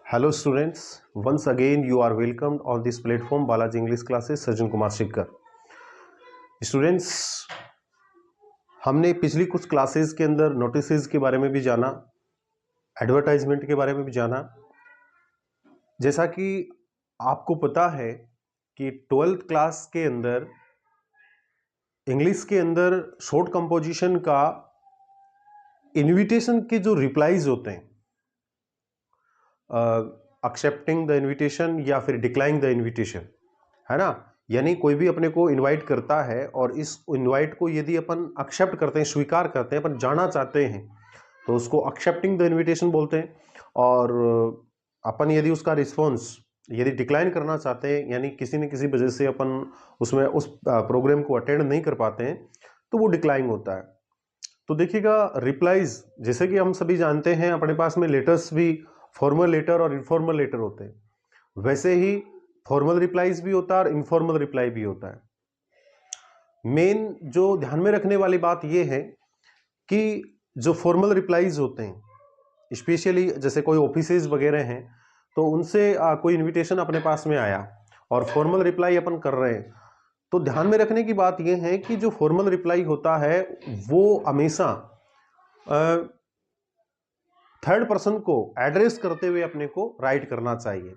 Hello students, once again you are welcomed on this platform Balaji English classes Sajjan Kumar शिक्कर। Students, हमने पिछली कुछ classes के अंदर नोटिसेस के बारे में भी जाना, एडवर्टाइजमेंट के बारे में भी जाना। जैसा कि आपको पता है कि 12th क्लास के अंदर इंग्लिश के अंदर शॉर्ट कंपोजिशन का इनविटेशन के जो रिप्लाईज होते हैं, एक्सेप्टिंग द इनविटेशन या फिर डिक्लाइनिंग द इनविटेशन, है ना। यानी कोई भी अपने को इनवाइट करता है और इस इनवाइट को यदि अपन एक्सेप्ट करते हैं, स्वीकार करते हैं, अपन जाना चाहते हैं तो उसको एक्सेप्टिंग द इनविटेशन बोलते हैं। और अपन यदि उसका रिस्पॉन्स यदि डिक्लाइन करना चाहते हैं, यानी किसी न किसी वजह से अपन उसमें उस प्रोग्राम को अटेंड नहीं कर पाते हैं, तो वो डिक्लाइन होता है। तो देखिएगा, रिप्लाईज जैसे कि हम सभी जानते हैं, अपने पास में लेटर्स भी फॉर्मल लेटर और इनफॉर्मल लेटर होते हैं, वैसे ही फॉर्मल रिप्लाईज भी होता है और इनफॉर्मल रिप्लाई भी होता है। मेन जो ध्यान में रखने वाली बात यह है कि जो फॉर्मल रिप्लाईज होते हैं, स्पेशली जैसे कोई ऑफिसेज वगैरह हैं, तो उनसे कोई इनविटेशन अपने पास में आया और फॉर्मल रिप्लाई अपन कर रहे हैं, तो ध्यान में रखने की बात यह है कि जो फॉर्मल रिप्लाई होता है वो हमेशा थर्ड पर्सन को एड्रेस करते हुए अपने को राइट करना चाहिए,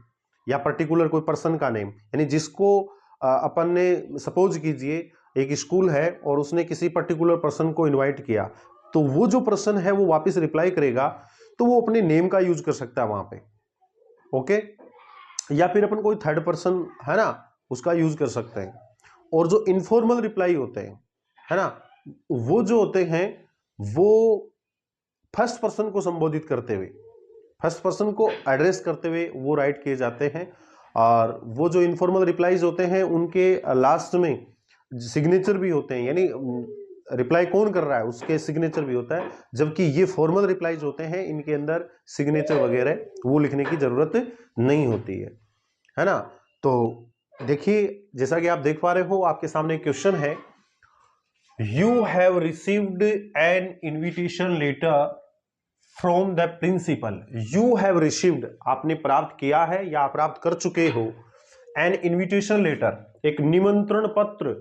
या पर्टिकुलर कोई पर्सन का नेम, यानी जिसको अपन ने, सपोज कीजिए एक स्कूल है और उसने किसी पर्टिकुलर पर्सन को इनवाइट किया, तो वो जो पर्सन है वो वापस रिप्लाई करेगा तो वो अपने नेम का यूज कर सकता है वहां पे, ओके। या फिर अपन कोई थर्ड पर्सन है ना, उसका यूज कर सकते हैं। और जो इनफॉर्मल रिप्लाई होते हैं, है ना, वो जो होते हैं वो फर्स्ट पर्सन को संबोधित करते हुए, फर्स्ट पर्सन को एड्रेस करते हुए वो राइट किए जाते हैं। और वो जो इनफॉर्मल रिप्लाईज होते हैं उनके लास्ट में सिग्नेचर भी होते हैं, यानी रिप्लाई कौन कर रहा है उसके सिग्नेचर भी होता है। जबकि ये फॉर्मल रिप्लाईज होते हैं, इनके अंदर सिग्नेचर वगैरह वो लिखने की जरूरत नहीं होती है ना। तो देखिए, जैसा कि आप देख पा रहे हो, आपके सामने क्वेश्चन है, you have received an invitation letter from the principal. You have received, आपने प्राप्त किया है या प्राप्त कर चुके हो, एन इन्विटेशन लेटर, एक निमंत्रण पत्र,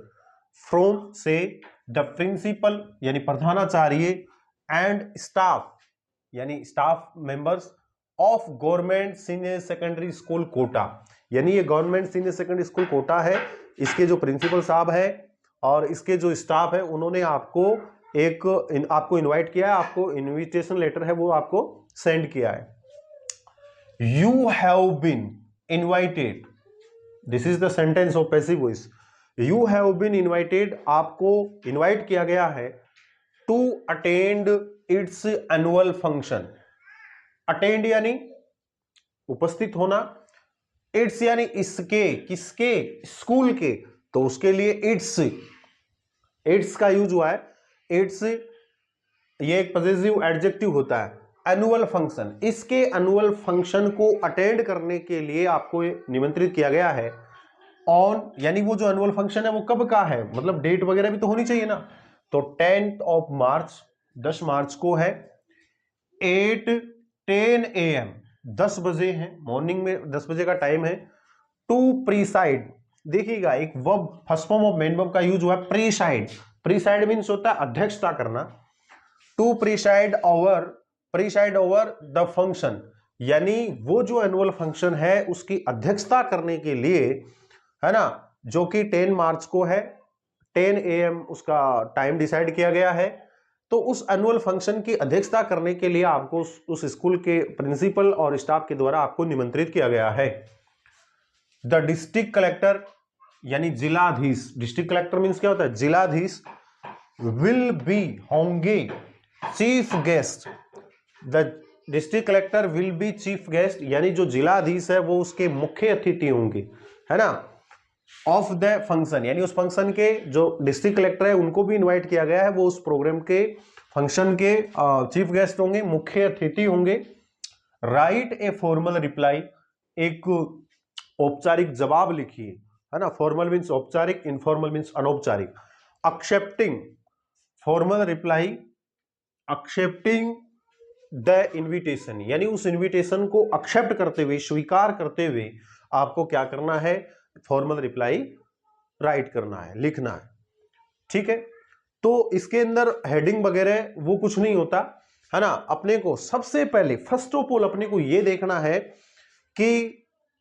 फ्रॉम से द प्रिंसिपल यानी प्रधानाचार्य, एंड स्टाफ यानी staff members of government senior secondary school Kota, यानी ये government senior secondary school Kota है, इसके जो प्रिंसिपल साहब है और इसके जो स्टाफ है, उन्होंने आपको आपको इनवाइट किया है, आपको इनविटेशन लेटर है वो आपको सेंड किया है। You have been invited, this is the sentence of passive voice. You have been invited, आपको इनवाइट किया गया है, to attend its annual function. Attend यानी उपस्थित होना, इट्स यानी इसके, किसके, स्कूल के, तो उसके लिए इट्स का यूज हुआ है। इट्स ये एक पॉजिटिव एडजेक्टिव होता है। एनुअल फंक्शन, इसके एनुअल फंक्शन को अटेंड करने के लिए आपको निमंत्रित किया गया है। ऑन यानी वो जो एनुअल फंक्शन है वो कब का है, मतलब डेट वगैरह भी तो होनी चाहिए ना। तो 10th ऑफ मार्च, 10 मार्च को है, 8:10 AM, 10 बजे है, मॉर्निंग में 10 बजे का टाइम है। टू प्रीसाइड, देखिएगा एक verb, first form of main verb का यूज हुआ है, प्रीसाइड। प्रीसाइड मींस होता है अध्यक्षता करना। टू प्रीसाइड ओवर द फंक्शन, यानी वो जो एनुअल फंक्शन है उसकी अध्यक्षता करने के लिए, है ना, जो कि 10 मार्च को है, 10 AM उसका टाइम डिसाइड किया गया है। तो उस एनुअल फंक्शन की अध्यक्षता करने के लिए आपको उस स्कूल के प्रिंसिपल और स्टाफ के द्वारा आपको निमंत्रित किया गया है। द डिस्ट्रिक्ट कलेक्टर यानी जिलाधीश, डिस्ट्रिक्ट कलेक्टर मींस क्या होता है, जिलाधीश, विल बी, होंगे, chief guest. The district collector will be chief guest, यानी जो जिलाधीश है वो उसके मुख्य अतिथि होंगे, है ना। ऑफ द फंक्शन, यानी उस फंक्शन के जो डिस्ट्रिक्ट कलेक्टर है उनको भी इनवाइट किया गया है, वो उस प्रोग्राम के फंक्शन के चीफ गेस्ट होंगे, मुख्य अतिथि होंगे। राइट ए फॉर्मल रिप्लाई, एक औपचारिक जवाब लिखिए, है ना। फॉर्मल मीन्स औपचारिक, इनफॉर्मल मीन्स अनौपचारिक। Accepting formal reply, accepting the invitation, यानी उस इनविटेशन को एक्सेप्ट करते हुए, स्वीकार करते हुए आपको क्या करना है, फॉर्मल रिप्लाई राइट करना है, लिखना है। ठीक है, तो इसके अंदर हेडिंग वगैरह वो कुछ नहीं होता है ना। अपने को सबसे पहले फर्स्ट ऑफ ऑल अपने को यह देखना है कि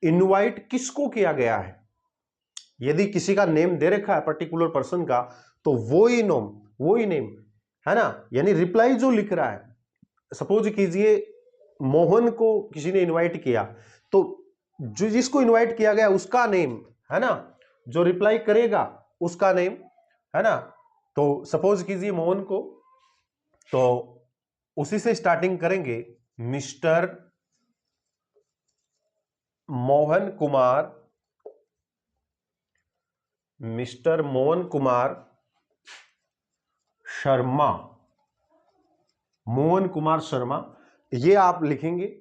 इनवाइट किसको किया गया है। यदि किसी का नेम दे रखा है पर्टिकुलर पर्सन का, तो वो ही नेम है ना, यानी रिप्लाई जो लिख रहा है, सपोज कीजिए मोहन को किसी ने इनवाइट किया, तो जो जिसको इनवाइट किया गया उसका नेम है ना, जो रिप्लाई करेगा उसका नेम है ना। तो सपोज कीजिए मोहन को, तो उसी से स्टार्टिंग करेंगे, मिस्टर मोहन कुमार, मिस्टर मोहन कुमार शर्मा, मोहन कुमार शर्मा, ये आप लिखेंगे।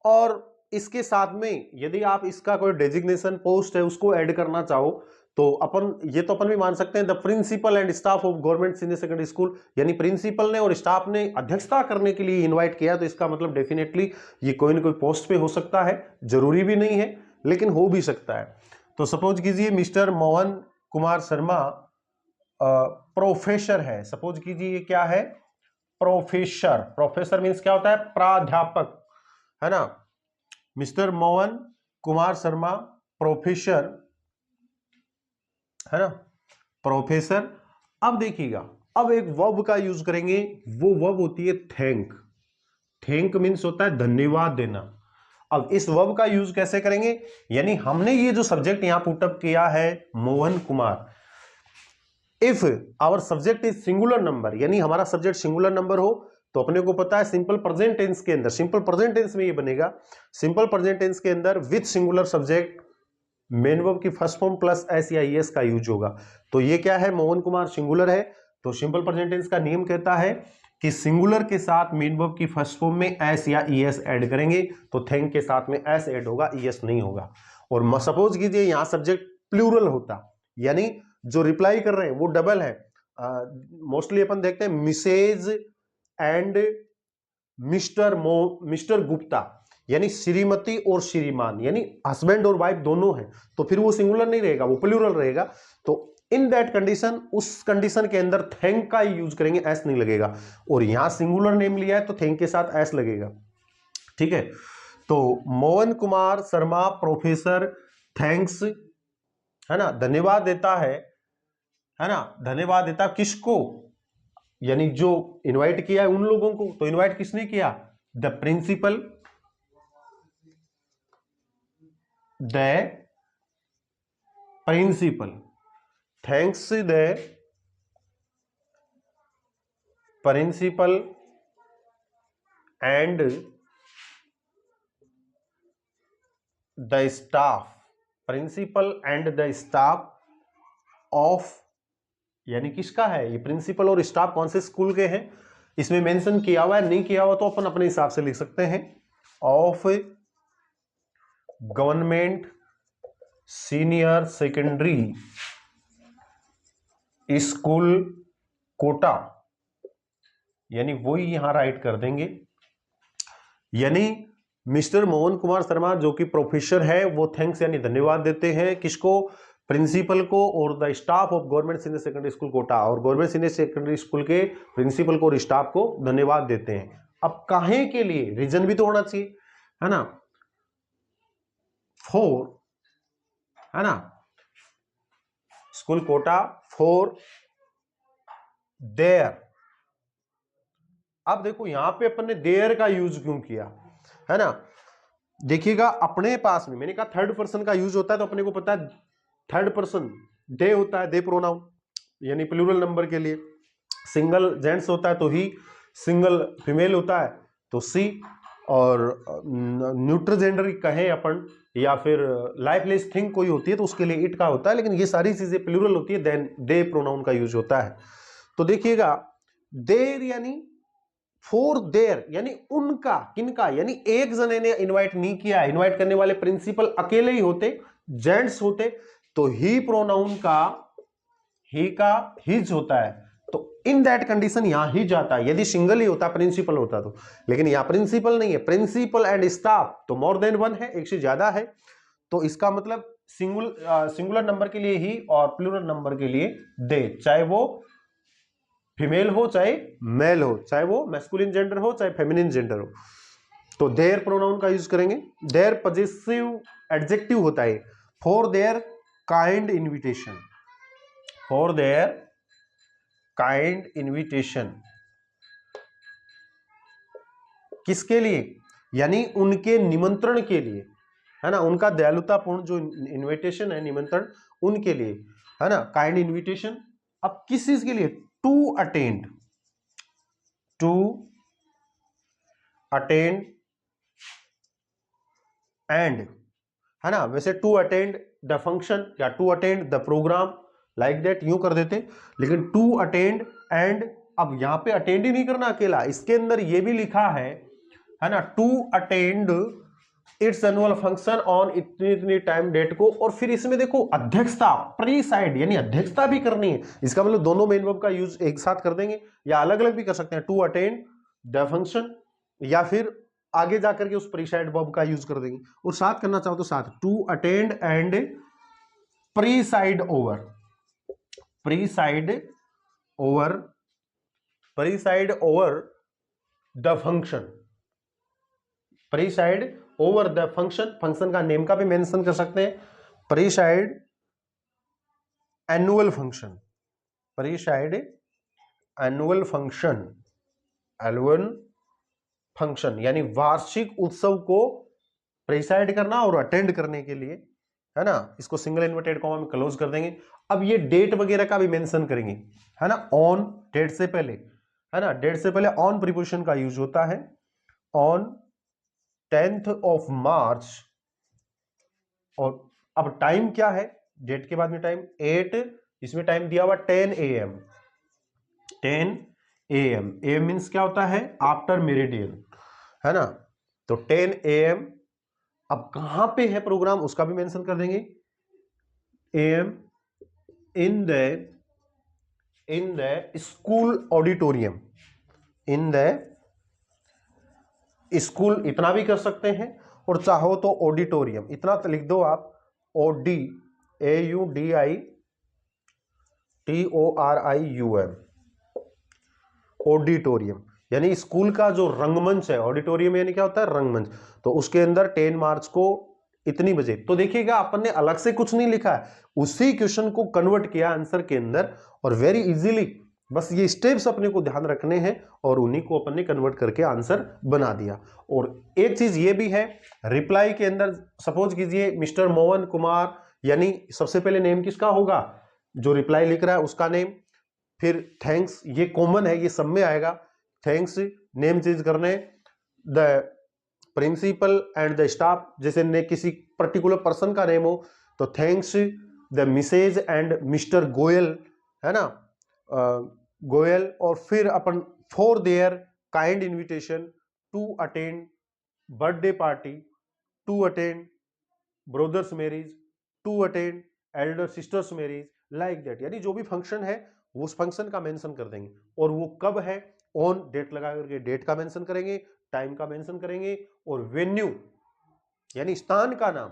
और इसके साथ में यदि आप इसका कोई डेजिग्नेशन पोस्ट है उसको ऐड करना चाहो, तो अपन भी मान सकते हैं the principal and staff of government senior secondary school, यानी प्रिंसिपल ने और स्टाफ ने अध्यक्षता करने के लिए इनवाइट किया, तो इसका मतलब डेफिनेटली ये कोई ना कोई पोस्ट पे हो सकता है, जरूरी भी नहीं है लेकिन हो भी सकता है। तो सपोज कीजिए मिस्टर मोहन कुमार शर्मा प्रोफेसर है, सपोज कीजिए ये क्या है, प्रोफेसर। प्रोफेसर मीन्स क्या होता है, प्राध्यापक है ना। मिस्टर मोहन कुमार शर्मा प्रोफेसर है ना, प्रोफेसर। अब देखिएगा, अब एक वर्ब का यूज करेंगे, वो वर्ब होती है थैंक। थैंक मीन्स होता है धन्यवाद देना। अब इस वर्ब का यूज कैसे करेंगे, यानी हमने ये जो सब्जेक्ट यहां पुटअप किया है Mohan Kumar, if our subject is singular number, यानी हमारा सब्जेक्ट सिंगुलर नंबर हो, तो अपने को पता है सिंपल प्रेजेंट टेंस के अंदर, सिंपल प्रेजेंट टेंस में ये बनेगा, सिंपल प्रेजेंट टेंस के अंदर with singular subject main verb की फर्स्ट फॉर्म प्लस एस या ईएस का यूज होगा। तो ये क्या है, मोहन कुमार सिंगुलर है, तो सिंपल प्रेजेंट टेंस का नियम कहता है कि सिंगुलर के साथ मेन वर्ब की फर्स्ट फॉर्म में एस या ईएस ऐड करेंगे, तो थैंक के साथ में एस ऐड होगा, ईएस नहीं होगा। और सपोज कीजिए यहां सब्जेक्ट प्लूरल होता, यानी जो रिप्लाई कर रहे हैं वो डबल है, मोस्टली अपन देखते हैं मिसेज एंड मिस्टर गुप्ता, यानी श्रीमती और श्रीमान, यानी हस्बैंड और वाइफ दोनों हैं, तो फिर वो सिंगुलर नहीं रहेगा, वो प्लूरल रहेगा। तो इन दैट कंडीशन, उस कंडीशन के अंदर थैंक का यूज करेंगे, एस नहीं लगेगा। और यहां सिंगुलर नेम लिया है तो थैंक के साथ एस लगेगा। ठीक है, तो मोहन कुमार शर्मा प्रोफेसर थैंक्स है ना, धन्यवाद देता है ना, धन्यवाद देता किसको, यानी जो इनवाइट किया है उन लोगों को। तो इनवाइट किसने किया, the principal, the principal, thanks the principal and the staff, principal and the staff of, यानी किसका है ये, प्रिंसिपल और स्टाफ कौन से स्कूल के हैं, इसमें मेंशन किया हुआ है, नहीं किया हुआ तो अपन अपने हिसाब से लिख सकते हैं, of government senior secondary school Kota, यानी वो ही यहां राइट कर देंगे। यानी मिस्टर मोहन कुमार शर्मा जो कि प्रोफेसर है, वो थैंक्स यानी धन्यवाद देते हैं किसको, प्रिंसिपल को और the staff of government senior secondary school Kota, और गवर्नमेंट सीनियर सेकेंडरी स्कूल के प्रिंसिपल को और स्टाफ को धन्यवाद देते हैं। अब काहे के लिए, रीजन भी तो होना चाहिए है ना, फॉर है ना, स्कूल कोटा फॉर देयर। अब देखो यहां पे अपन ने देयर का यूज क्यों किया है ना, देखिएगा अपने पास में मैंने कहा थर्ड पर्सन का यूज होता है, तो अपने को पता है थर्ड पर्सन दे होता है, दे प्रोनाउन, यानी प्लूरल नंबर के लिए। सिंगल जेंट्स होता है तो ही, सिंगल फीमेल होता है तो सी, और न्यूट्रल जेंडर कहें अपन, या फिर लाइफलेस थिंग कोई होती है तो उसके लिए इट का होता है, लेकिन ये सारी चीजें प्लूरल होती है, देन दे प्रोनाउन का यूज होता है। तो देखिएगा देर यानी फॉर देयर, यानी उनका, किनका, यानी एक जने ने इनवाइट नहीं किया, इनवाइट करने वाले प्रिंसिपल अकेले ही होते, जेंट्स होते, तो ही प्रोनाउन का, ही का हिज होता है, तो इन दैट कंडीशन यहां ही जाता है, यदि सिंगल ही होता, प्रिंसिपल होता तो। लेकिन यहां प्रिंसिपल नहीं है, प्रिंसिपल एंड स्टाफ तो मोर देन वन है, एक से ज्यादा है। तो इसका मतलब सिंगुलर नंबर के लिए ही और प्लूरल नंबर के लिए दे, चाहे वो फीमेल हो चाहे मेल हो, चाहे वो मैस्कुलिन जेंडर हो चाहे फेमिनिन जेंडर हो। तो देयर प्रोनाउन का यूज करेंगे। देयर पजेसिव एडजेक्टिव होता है for their kind invitation, for their kind invitation. किसके लिए? यानी उनके निमंत्रण के लिए, है ना, उनका दयालुतापूर्ण जो इन्विटेशन है, निमंत्रण, उनके लिए, है ना, काइंड इन्विटेशन। अब किस चीज के लिए? To attend, to attend and, है ना, वैसे टू अटेंड द फंक्शन या to attend the programme, like that यूं कर देते, लेकिन टू अटेंड एंड, अब यहां पे अटेंड ही नहीं करना अकेला, इसके अंदर ये भी लिखा है ना, to attend its annual function on इतनी इतनी टाइम डेट को। और फिर इसमें देखो अध्यक्षता, प्रीसाइड, यानी अध्यक्षता भी करनी है। इसका मतलब दोनों मेन वर्ब का यूज एक साथ कर देंगे या अलग अलग भी कर सकते हैं, टू अटेंड द फंक्शन, या फिर आगे जाकर के उस प्रीसाइड वर्ब का यूज कर देंगे। और साथ करना चाहो तो साथ, to attend and preside over, preside over, preside over the function, preside over the function, function का नेम का भी मेंशन कर सकते हैं, preside annual function, preside annual function, annual function यानी वार्षिक उत्सव को प्रीसाइड करना और अटेंड करने के लिए, है ना, इसको सिंगल इन्वर्टेड कॉमा में क्लोज कर देंगे। अब ये डेट वगैरह का भी मेंशन करेंगे, है ना, ऑन, डेट से पहले, है ना, डेट से पहले ऑन प्रीपोजिशन का यूज होता है, ऑन 10th of March। और अब टाइम क्या है, डेट के बाद में टाइम 8, इसमें टाइम दिया हुआ 10 AM, 10 AM, AM मीन्स क्या होता है? आफ्टर मेरिडियन, है ना, तो 10 AM। अब कहां पे है प्रोग्राम उसका भी मेंशन कर देंगे, AM in the school auditorium, in the school, इतना भी कर सकते हैं, और चाहो तो ऑडिटोरियम, इतना तो लिख दो आप, AUDITORIUM, ऑडिटोरियम यानी स्कूल का जो रंगमंच है। ऑडिटोरियम यानी क्या होता है? रंगमंच। तो उसके अंदर 10 मार्च को इतनी बजे, तो देखिएगा अपन ने अलग से कुछ नहीं लिखा है, उसी क्वेश्चन को कन्वर्ट किया आंसर के अंदर, और वेरी इजीली, बस ये स्टेप्स अपने को ध्यान रखने हैं और उन्हीं को अपन ने कन्वर्ट करके आंसर बना दिया। और एक चीज ये भी है, रिप्लाई के अंदर सपोज कीजिए मिस्टर मोहन कुमार, यानी सबसे पहले नेम किसका होगा? जो रिप्लाई लिख रहा है उसका नेम, फिर थैंक्स, ये कॉमन है, ये सब में आएगा, थैंक्स नेम चेंज करने, the principal and the staff, जैसे ने किसी पर्टिकुलर पर्सन का नेम हो तो thanks the Mrs and Mr Goyal, है ना, गोयल। और फिर अपन for their kind invitation to attend birthday party, to attend brother's marriage, to attend elder sister's marriage, like that, यानी जो भी फंक्शन है उस फंक्शन का मेंशन कर देंगे। और वो कब है, ऑन डेट लगा करके डेट का मेंशन करेंगे, टाइम का मेंशन करेंगे, और वेन्यू यानी स्थान का नाम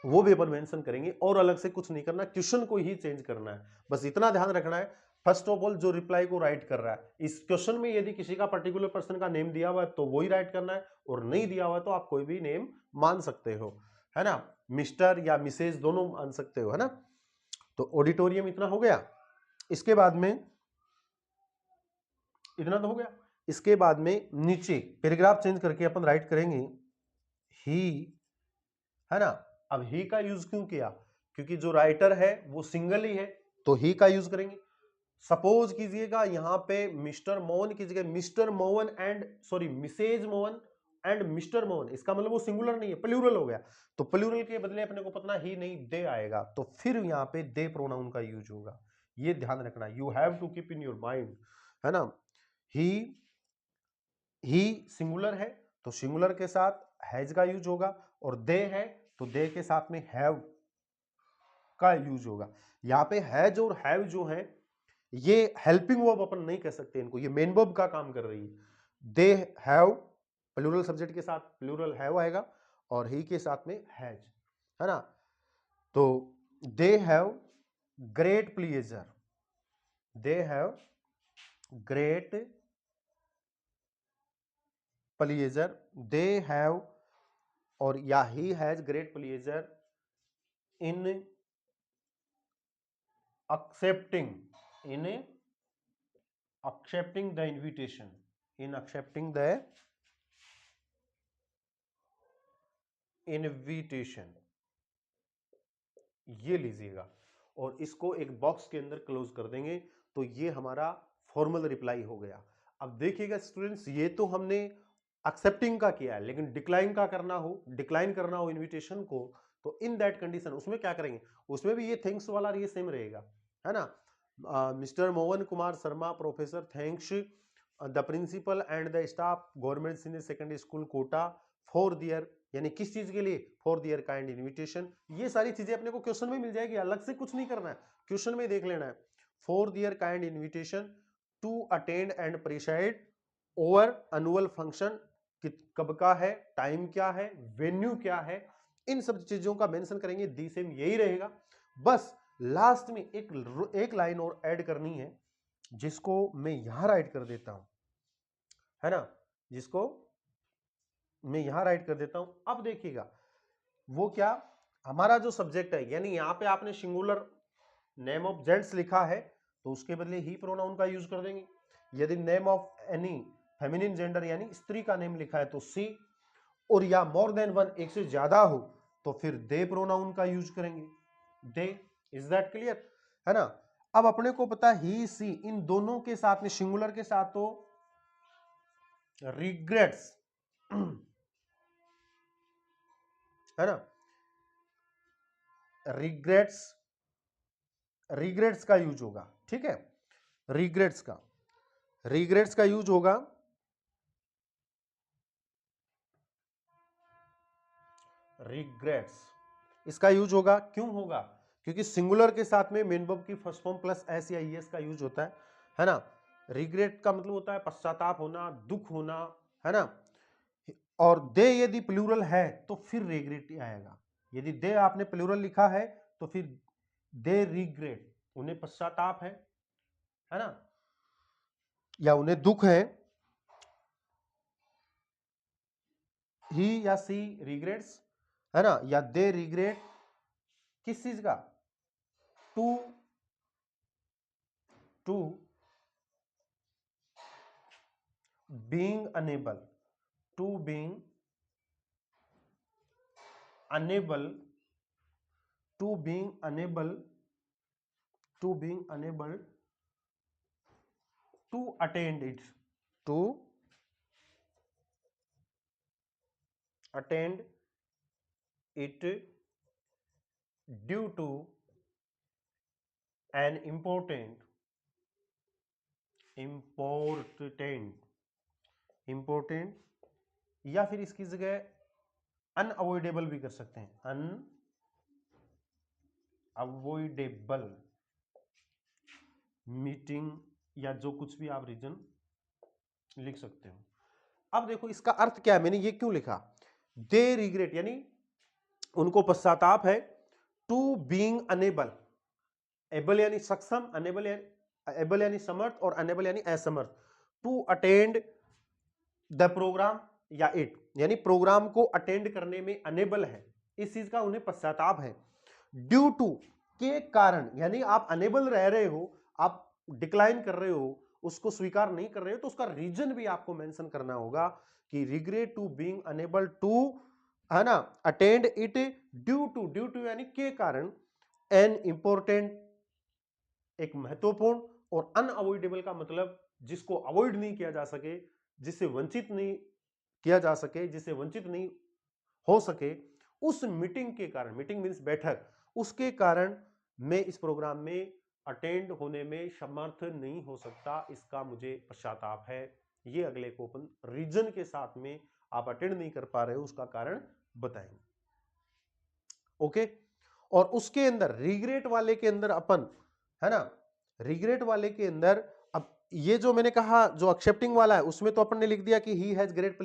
वो भी अपन मेंशन करेंगे। और अलग से कुछ नहीं करना, क्वेश्चन को ही चेंज करना है, बस इतना ध्यान रखना है। फर्स्ट ऑफ ऑल जो रिप्लाई को राइट कर रहा है, इस क्वेश्चन में यदि किसी का पर्टिकुलर पर्सन का नेम दिया हुआ है तो वही राइट करना है, और नहीं दिया हुआ है तो आप कोई भी नेम मान सकते हो, है ना, मिस्टर या मिसेज दोनों मान सकते हो, है ना। तो ऑडिटोरियम इतना हो गया। इसके बाद में इतना तो हो गया, इसके बाद में नीचे पैराग्राफ चेंज करके अपन राइट करेंगे ही, है ना। अब ही का यूज क्यों किया? क्योंकि जो राइटर है वो सिंगल ही है, तो ही का यूज करेंगे। सपोज कीजिएगा यहां पे मिस्टर मोहन की जगह Mr Mohan and sorry Mrs Mohan and Mr Mohan, इसका मतलब वो सिंगुलर नहीं है, प्लूरल हो गया। तो प्लूरल के बदले अपने को पता ही नहीं दे आएगा, तो फिर यहां पे दे प्रोनाउन का यूज होगा, ये ध्यान रखना, you have to keep in your mind, है ना। ही सिंगुलर है तो सिंगुलर के साथ हैज का यूज होगा, और दे है तो दे के साथ में हैव का यूज होगा। यहां पे हैज और हैव जो है ये हेल्पिंग वर्ब अपन नहीं कह सकते इनको, ये मेन वर्ब का काम कर रही है। दे हैव प्लूरल सब्जेक्ट के साथ प्लूरल हैव आएगा और ही के साथ में हैज, है ना। तो they have great pleaser, they have great pleaser, they have और या he has great pleaser in accepting, in accepting the invitation, in accepting the invitation, ये लीजिएगा और इसको एक बॉक्स के अंदर क्लोज कर देंगे तो ये हमारा फॉर्मल रिप्लाई हो गया। अब देखिएगा स्टूडेंट्स, ये तो हमने एक्सेप्टिंग का किया है, लेकिन डिक्लाइन का करना हो, डिक्लाइन करना हो इनविटेशन को, तो इन दैट कंडीशन उसमें क्या करेंगे, उसमें भी ये थैंक्स वाला ये सेम रहेगा, है ना। Mr Mohan Kumar Sharma professor thanks the principal and the staff government senior secondary school Kota for their, यानी किस चीज के लिए, फॉर दियर काइंड इनविटेशन। ये सारी चीजें अपने को क्वेश्चन में मिल जाएगी, अलग से कुछ नहीं करना है, क्वेश्चन में देख लेना है। For their kind invitation to attend and preside over annual function, कब का है, टाइम क्या है, वेन्यू क्या है, इन सब चीजों का मेंशन करेंगे। दी सेम यही रहेगा, बस लास्ट में एक लाइन और ऐड करनी है जिसको मैं यहां राइट कर देता हूं, है ना, जिसको मैं यहां राइट कर देता हूं। अब देखिएगा वो क्या, हमारा जो सब्जेक्ट है, यानी यहां पे आपने सिंगुलर नेम ऑफ जेंट्स लिखा है तो उसके बदले ही प्रोनाउन का यूज कर देंगे। यदि name of any feminine gender यानी स्त्री का नेम लिखा है तो सी, और या मोर देन वन, एक से ज्यादा हो तो फिर दे प्रोनाउन का यूज करेंगे, दे। इज दैट क्लियर, है ना। अब अपने को पता ही सी, इन दोनों के साथ में सिंगुलर के साथ तो रिग्रेट्स, है ना, रिग्रेट्स, रिग्रेट्स का यूज होगा, ठीक है, रिग्रेट्स का, रिग्रेट्स का यूज होगा, रिग्रेट्स इसका यूज होगा। क्यों होगा, क्योंकि सिंगुलर के साथ में मेन वर्ब की फर्स्ट फॉर्म प्लस एस या ईएस का यूज होता है ना। रिग्रेट का मतलब होता है पश्चाताप होना, दुख होना, है ना। और दे यदि प्लूरल है तो फिर रिग्रेट आएगा, यदि दे आपने प्लूरल लिखा है तो फिर दे रिग्रेट, उन्हें पश्चाताप है ना, या उन्हें दुख है, ही या सी रिग्रेट्स, है ना, या दे रिग्रेट किस चीज का, to to being unable, to being unable, to being unable, to being unable to attend it, to attend it due to an important, important, या फिर इसकी जगह अनअवॉइडेबल भी कर सकते हैं, अनअवॉइडेबल मीटिंग, या जो कुछ भी आप रीजन लिख सकते हो। अब देखो इसका अर्थ क्या है, मैंने ये क्यों लिखा, दे रिग्रेट यानी उनको पश्चाताप है, टू बीइंग अनेबल, एबल यानी सक्षम, अनेबल यानी एबल यानी समर्थ, और अनेबल यानी असमर्थ, टू अटेंड द प्रोग्राम या इट, यानी प्रोग्राम को अटेंड करने में अनेबल है, इस चीज का उन्हें पश्चाताप है। ड्यू टू के कारण, यानी आप अनेबल रह रहे हो, आप डिक्लाइन कर रहे हो, उसको स्वीकार नहीं कर रहे हो, तो उसका रीजन भी आपको मेंशन करना होगा कि regret to being unable to, है ना, अटेंड इट ड्यू टू यानी के कारण, एन इंपॉर्टेंट एक महत्वपूर्ण, और अनअवॉइडेबल का मतलब जिसको अवॉइड नहीं किया जा सके, जिससे वंचित नहीं किया जा सके, जिससे वंचित नहीं हो सके, उस मीटिंग के कारण, मीटिंग मींस बैठक, उसके कारण मैं इस प्रोग्राम में अटेंड होने में समर्थ नहीं हो सकता, इसका मुझे पश्चाताप है। ये अगले को अपन रीजन के साथ में आप अटेंड नहीं कर पा रहे हो उसका कारण बताएंगे, ओके। और उसके अंदर रिग्रेट वाले के अंदर अपन, है ना, रिग्रेट वाले के अंदर अब ये जो मैंने कहा जो एक्सेप्टिंग वाला है उसमें तो अपन ने लिख दिया कि he has great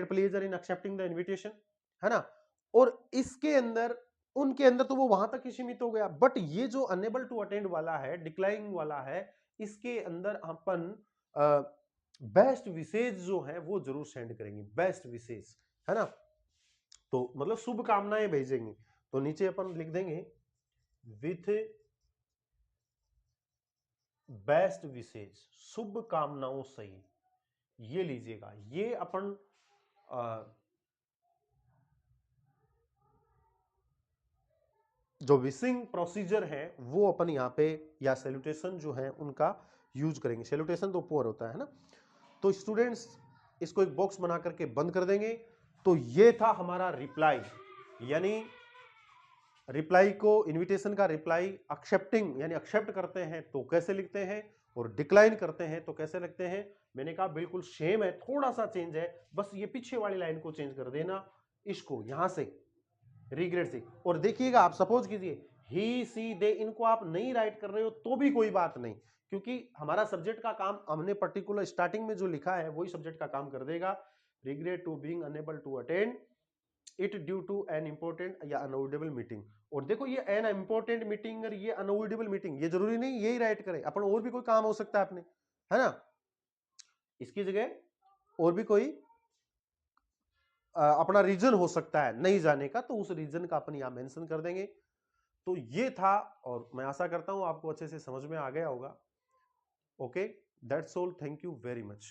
pleasure in accepting the invitation, है ना। और इसके अंदर उनके अंदर तो वो वहां तक ही सीमित हो गया, बट ये जो अनेबल टू अटेंड वाला है, डिक्लाइनिंग वाला है, इसके अंदर अपन बेस्ट विशेष जो है वो जरूर सेंड करेंगे, बेस्ट विशेष, है ना। तो मतलब शुभकामनाएं भेजेंगे, तो नीचे अपन लिख देंगे विथ बेस्ट विशेष, शुभकामनाओं सही, ये लीजिएगा। ये अपन जो विशिंग प्रोसीजर है वो अपन यहाँ पे या सैल्यूटेशन जो है उनका यूज करेंगे। सैल्यूटेशन तो ऊपर होता है ना। तो स्टूडेंट्स इसको एक बॉक्स बना करके बंद कर देंगे। तो ये था हमारा रिप्लाई, यानी रिप्लाई को, इनविटेशन का रिप्लाई एक्सेप्टिंग यानी एक्सेप्ट करते हैं तो कैसे लिखते हैं, और डिक्लाइन करते हैं तो कैसे लिखते हैं। मैंने कहा बिल्कुल सेम है, थोड़ा सा चेंज है, बस ये पीछे वाली लाइन को चेंज कर देना, इसको यहां से रिग्रेट से। और देखिएगा आप सपोज कीजिए ही सी दे, इनको आप नहीं राइट कर रहे हो तो भी कोई बात नहीं, क्योंकि हमारा सब्जेक्ट का काम हमने पर्टिकुलर स्टार्टिंग में जो लिखा है वही सब्जेक्ट का काम कर देगा। Regret to being unable to attend it due to an important या अनअवॉइडेबल मीटिंग। और देखो ये एन इंपॉर्टेंट मीटिंग और ये अनअवॉइडेबल मीटिंग, ये जरूरी नहीं यही राइट करें अपन, और भी कोई काम हो सकता है अपने, है ना। इसकी जगह और भी कोई अपना रीजन हो सकता है नहीं जाने का, तो उस रीजन का अपन यहां मेंशन कर देंगे। तो ये था, और मैं आशा करता हूं आपको अच्छे से समझ में आ गया होगा। Okay, that's all, thank you very much.